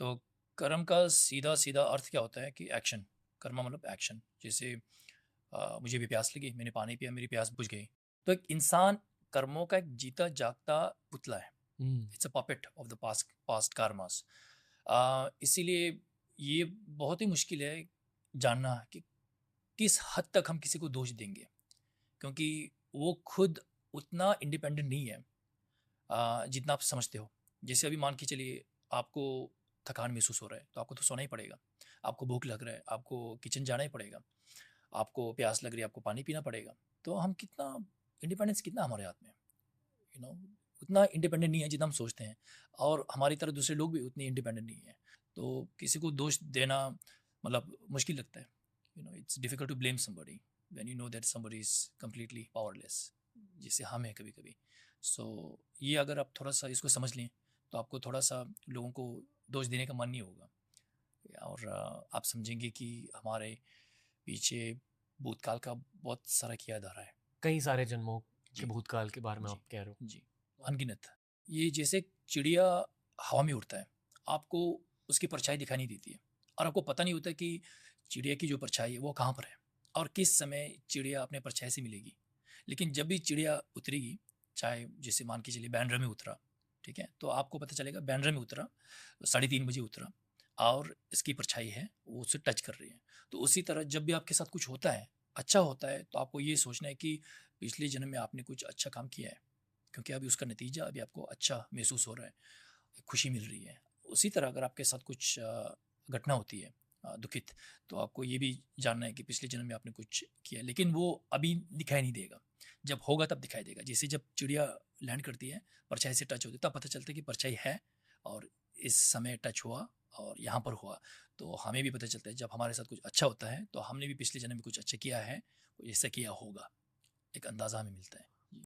तो कर्म का सीधा सीधा अर्थ क्या होता है कि एक्शन। कर्म मतलब एक्शन। जैसे मुझे भी प्यास लगी, मैंने पानी पिया, मेरी प्यास बुझ गई। तो एक इंसान कर्मों का एक जीता जागता पुतला है। हुँ। It's a puppet of the past past karmas. इसीलिए ये बहुत ही मुश्किल है जानना कि किस हद तक हम किसी को दोष देंगे, क्योंकि वो खुद उतना इंडिपेंडेंट नहीं है जितना आप समझते हो। जैसे अभी मान के चलिए, आपको थकान महसूस हो रहा है तो आपको तो सोना ही पड़ेगा। आपको भूख लग रहा है, आपको किचन जाना ही पड़ेगा। आपको प्यास लग रही है, आपको पानी पीना पड़ेगा। तो हम कितना इंडिपेंडेंस कितना हमारे हाथ में, यू नो उतना इंडिपेंडेंट नहीं है जितना हम सोचते हैं। और हमारी तरह दूसरे लोग भी उतने इंडिपेंडेंट नहीं है। तो किसी को दोष देना मतलब मुश्किल लगता है। It's difficult to blame somebody when you know that somebody is completely powerless, जैसे हम हैं कभी कभी। सो ये अगर आप थोड़ा सा इसको समझ लें तो आपको थोड़ा सा लोगों को दोष देने का मन नहीं होगा। और आप समझेंगे कि हमारे पीछे भूतकाल का बहुत सारा किया जा रहा है। कई सारे जन्मों के जी, भूतकाल के बारे में जी, आप कह रहे हो। जी, अनगिनत। ये जैसे चिड़िया हवा में उड़ता है, आपको उसकी परछाई दिखाई नहीं देती है, और आपको पता नहीं होता कि चिड़िया की जो परछाई है वो कहाँ पर है और किस समय चिड़िया अपने परछाई से मिलेगी। लेकिन जब भी चिड़िया उतरेगी, चाहे जैसे मान के चलिए बैंड्रा में उतरा, ठीक है, तो आपको पता चलेगा बैंड्रा में उतरा, 3:30 बजे उतरा, और इसकी परछाई है वो उससे टच कर रही है। तो उसी तरह जब भी आपके साथ कुछ होता है, अच्छा होता है, तो आपको ये सोचना है कि पिछले जन्म में आपने कुछ अच्छा काम किया है, क्योंकि अभी उसका नतीजा अभी आपको अच्छा महसूस हो रहा है, खुशी मिल रही है। उसी तरह अगर आपके साथ कुछ घटना होती है दुखित, तो आपको ये भी जानना है कि पिछले जन्म में आपने कुछ किया, लेकिन वो अभी दिखाई नहीं देगा। जब होगा तब दिखाई देगा। जैसे जब चिड़िया लैंड करती है, परछाई से टच होती है, तब पता चलता है कि परछाई है और इस समय टच हुआ और यहाँ पर हुआ। तो हमें भी पता चलता है जब हमारे साथ कुछ अच्छा होता है तो हमने भी पिछले जन्म में कुछ अच्छा किया है, कुछ ऐसा किया होगा, एक अंदाज़ा हमें मिलता है।